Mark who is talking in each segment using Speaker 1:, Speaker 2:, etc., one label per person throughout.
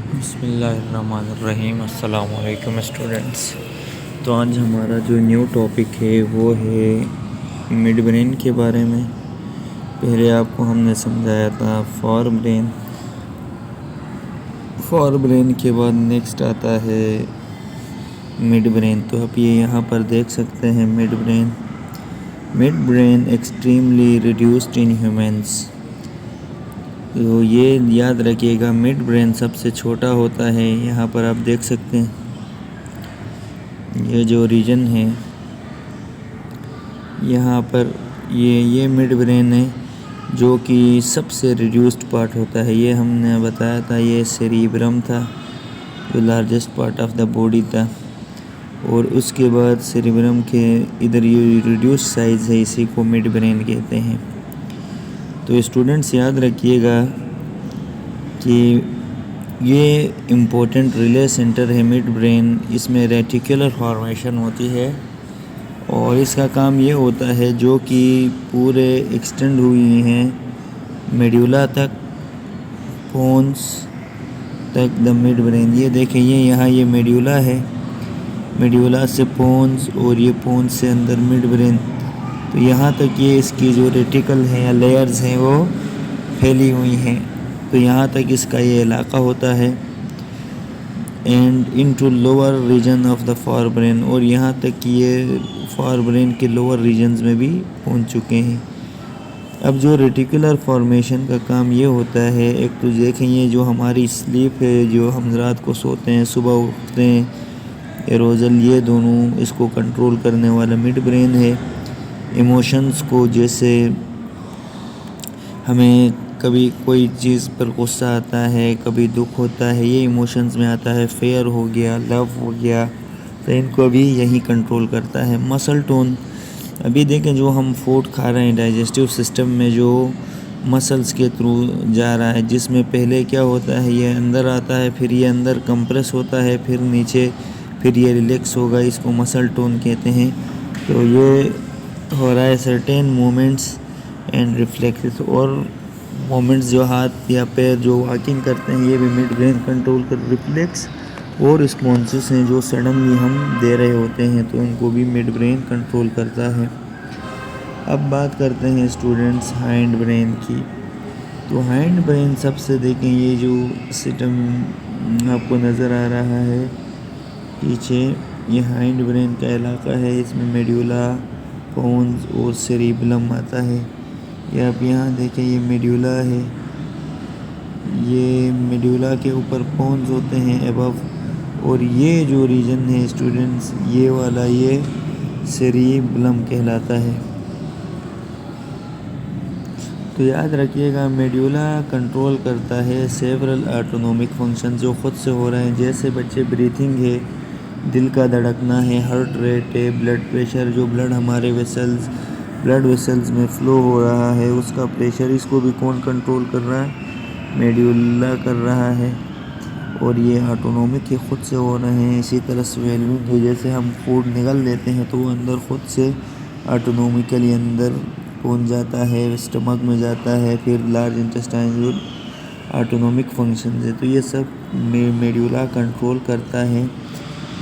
Speaker 1: बिस्मिल्लाहिर्रहमानिर्रहीम। अस्सलाम वालेकुम स्टूडेंट्स। तो आज हमारा जो न्यू टॉपिक है वो है मिड ब्रेन के बारे में। पहले आपको हमने समझाया था फॉर ब्रेन के बाद नेक्स्ट आता है मिड ब्रेन। तो आप ये यहाँ पर देख सकते हैं mid brain extremely reduced in humans. तो ये याद रखिएगा, मिड ब्रेन सबसे छोटा होता है। यहाँ पर आप देख सकते हैं ये जो रीजन है यहाँ पर ये मिड ब्रेन है जो कि सबसे रिड्यूस्ड पार्ट होता है। ये हमने बताया था, ये सेरिब्रम था जो largest part of the body था, और उसके बाद सेरिब्रम के इधर ये रिड्यूस साइज़ है, इसी को मिड ब्रेन कहते हैं। तो स्टूडेंट्स याद रखिएगा कि ये इम्पोर्टेंट रिले सेंटर है मिड ब्रेन। इसमें रेटिकुलर फॉर्मेशन होती है और इसका काम ये होता है जो कि पूरे एक्सटेंड हुई हैं मेड्यूला तक, पोन्स तक द मिड ब्रेन। ये देखें, ये यहाँ ये मेड्यूला है, मेड्यूला से पोन्स और ये पोन्स से अंदर मिड ब्रेन। तो यहाँ तक ये इसकी जो रेटिकल हैं या लेयर्स हैं वो फैली हुई हैं। तो यहाँ तक इसका ये इलाका होता है and into lower region of the fore brain, और यहाँ तक कि ये फॉर ब्रेन के लोअर रीजन्स में भी पहुँच चुके हैं। अब जो रेटिकुलर फॉर्मेशन का काम ये होता है, एक तो देखें ये जो हमारी स्लीप है, जो हम रात को सोते हैं सुबह उठते हैं, एरोजल, ये दोनों इसको कंट्रोल करने वाला मिड ब्रेन है। इमोशंस को, जैसे हमें कभी कोई चीज़ पर गुस्सा आता है, कभी दुख होता है, ये इमोशंस में आता है। फेयर हो गया, लव हो गया, तो इनको भी यही कंट्रोल करता है। मसल टोन, अभी देखें जो हम फूड खा रहे हैं डाइजेस्टिव सिस्टम में जो मसल्स के थ्रू जा रहा है, जिसमें पहले क्या होता है, ये अंदर आता है, फिर ये अंदर कंप्रेस होता है, फिर नीचे, फिर ये रिलैक्स होगा, इसको मसल टोन कहते हैं। तो ये हो रहा है सर्टेन मोमेंट्स एंड रिफ्लेक्सेस, और मोमेंट्स जो हाथ या पैर जो वॉकिंग करते हैं, ये भी मिड ब्रेन कंट्रोल कर। रिफ्लेक्स और रिस्पॉन्सेस हैं जो सडनली हम दे रहे होते हैं, तो उनको भी मिड ब्रेन कंट्रोल करता है। अब बात करते हैं स्टूडेंट्स हाइंड ब्रेन की। तो हाइंड ब्रेन सबसे, देखें ये जो सिस्टम आपको नज़र आ रहा है पीछे, ये हाइंड ब्रेन का इलाका है। इसमें मेड्यूला, पोन्स और सेरिबलम आता है। ये आप यहाँ देखें, ये मेड्यूला है, ये मेड्यूला के ऊपर पोन्स होते हैं अबव, और ये जो रीजन है स्टूडेंट्स, ये वाला ये सेरिबलम कहलाता है। तो याद रखिएगा, मेड्यूला कंट्रोल करता है सेवरल ऑटोनोमिक फंक्शन जो ख़ुद से हो रहे हैं, जैसे बच्चे ब्रीथिंग है, दिल का धड़कना है, हार्ट रेट है, ब्लड प्रेशर, जो ब्लड हमारे ब्लड वेसल्स में फ़्लो हो रहा है उसका प्रेशर, इसको भी कौन कंट्रोल कर रहा है, मेड्यूला कर रहा है। और ये ऑटोनोमिक के ख़ुद से हो रहे हैं। इसी तरह स्वेलिंग है, जैसे हम फूड निगल लेते हैं तो वो अंदर ख़ुद से ऑटोनोमिकली अंदर पहुंच जाता है, स्टमक में जाता है, फिर लार्ज इंटेस्टाइन जो ऑटोनोमिक फंक्शन है, तो ये सब मेड्यूला कंट्रोल करता है।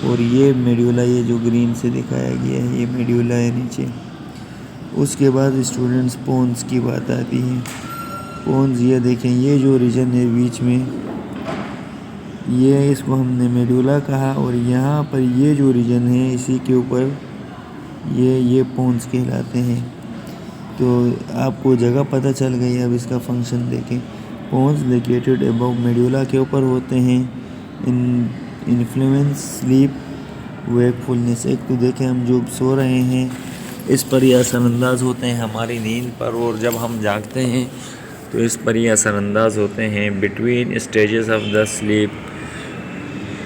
Speaker 1: और ये मेड्यूला, ये जो ग्रीन से दिखाया गया है, ये मेड्यूला है नीचे। उसके बाद स्टूडेंट्स पोन्स की बात आती है। पोन्स, ये देखें, ये जो रीजन है बीच में, ये इसको हमने मेड्यूला कहा, और यहाँ पर ये जो रीजन है इसी के ऊपर ये पोन्स कहलाते हैं। तो आपको जगह पता चल गई। अब इसका फंक्शन देखें। पोन्स लोकेटेड अबव मेड्यूला के ऊपर होते हैं, इन्फ्लुएंस स्लीप वेकफुलनेस। एक तो देखें, हम जो सो रहे हैं इस पर ये असरअंदाज होते हैं हमारी नींद पर, और जब हम जागते हैं तो इस पर ये असरअंदाज होते हैं between stages of the sleep.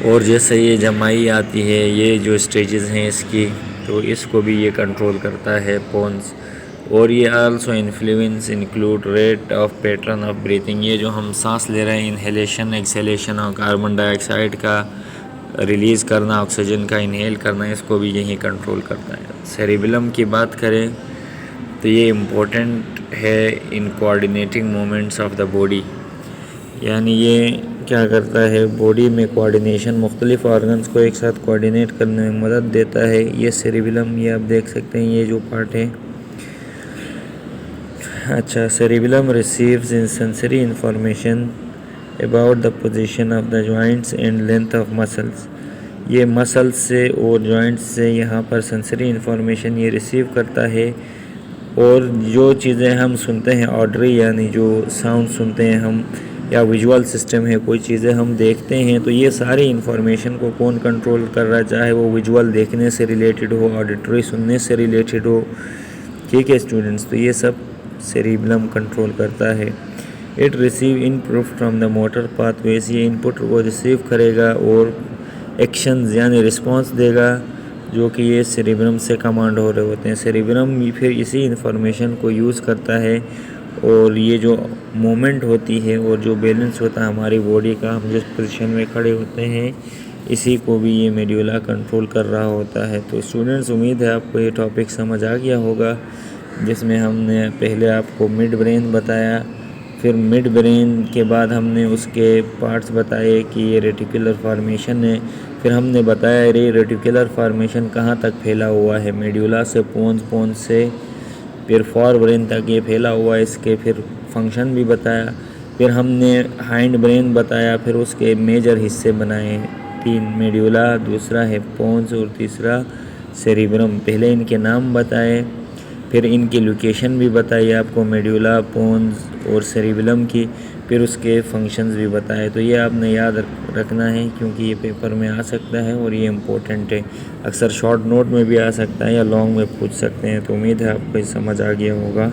Speaker 1: और जैसे ये जमाई आती है, ये जो स्टेजेस हैं इसकी, तो इसको भी ये कंट्रोल करता है पोन्स। और ये also influence include rate of pattern of breathing, ये जो हम सांस ले रहे हैं, इन्हेलेशन एक्सहेलेशन और कार्बन डाइऑक्साइड का रिलीज़ करना, ऑक्सीजन का इनहेल करना, इसको भी यही कंट्रोल करता है। सेरिबेलम की बात करें तो ये इम्पोर्टेंट है in coordinating movements of the body, यानी ये क्या करता है, बॉडी में कोऑर्डिनेशन, मुख्तलिफ ऑर्गन्स को एक साथ कोऑर्डिनेट करने में मदद देता है। ये सेरिबेलम, ये आप देख सकते हैं, ये जो पार्ट है। अच्छा, cerebellum receives in sensory information about the position of the joints and length of muscles. ये मसल्स से और जॉइंट्स से यहाँ पर सेंसरी इंफॉर्मेशन ये रिसीव करता है। और जो चीज़ें हम सुनते हैं ऑडिटरी, यानी जो साउंड सुनते हैं हम, या विजुअल सिस्टम है, कोई चीज़ें हम देखते हैं, तो ये सारी इंफॉर्मेशन को कौन कंट्रोल कर रहा है, चाहे वो विजुअल देखने से रिलेटेड हो, ऑडिटरी सुनने से रिलेटेड हो। ठीक है स्टूडेंट्स, तो ये सब सेरिबेलम कंट्रोल करता है। It receive input from the motor pathways, ये इनपुट को रिसीव करेगा और एक्शंस यानी रिस्पांस देगा, जो कि ये सेरिबेलम से कमांड हो रहे होते हैं। सेरिबेलम फिर इसी इंफॉर्मेशन को यूज़ करता है, और ये जो मूवमेंट होती है और जो बैलेंस होता है हमारी बॉडी का, हम जिस पोजीशन में खड़े होते हैं, इसी को भी ये मेड्यूला कंट्रोल कर रहा होता है। तो स्टूडेंट्स, उम्मीद है आपको ये टॉपिक समझ आ गया होगा, जिसमें हमने पहले आपको मिड ब्रेन बताया, फिर मिड ब्रेन के बाद हमने उसके पार्ट्स बताए कि ये रेटिकुलर फॉर्मेशन है। फिर हमने बताया ये रेटिकुलर फॉर्मेशन कहाँ तक फैला हुआ है, मेड्यूला से पोन्स, पोन्स से फिर फॉर ब्रेन तक ये फैला हुआ है। इसके फिर फंक्शन भी बताया। फिर हमने हाइंड ब्रेन बताया, फिर उसके मेजर हिस्से बनाए, 3 मेड्यूला, दूसरा है पोन्स और तीसरा सेरिब्रम। पहले इनके नाम बताए, फिर इनकी लोकेशन भी बताई आपको, मेड्यूला, पोन्स और सेरिबेलम की, फिर उसके फंक्शंस भी बताए। तो ये आपने याद रखना है, क्योंकि ये पेपर में आ सकता है और ये इम्पोर्टेंट है। अक्सर शॉर्ट नोट में भी आ सकता है या लॉन्ग में पूछ सकते हैं। तो उम्मीद है आपको समझ आ गया होगा।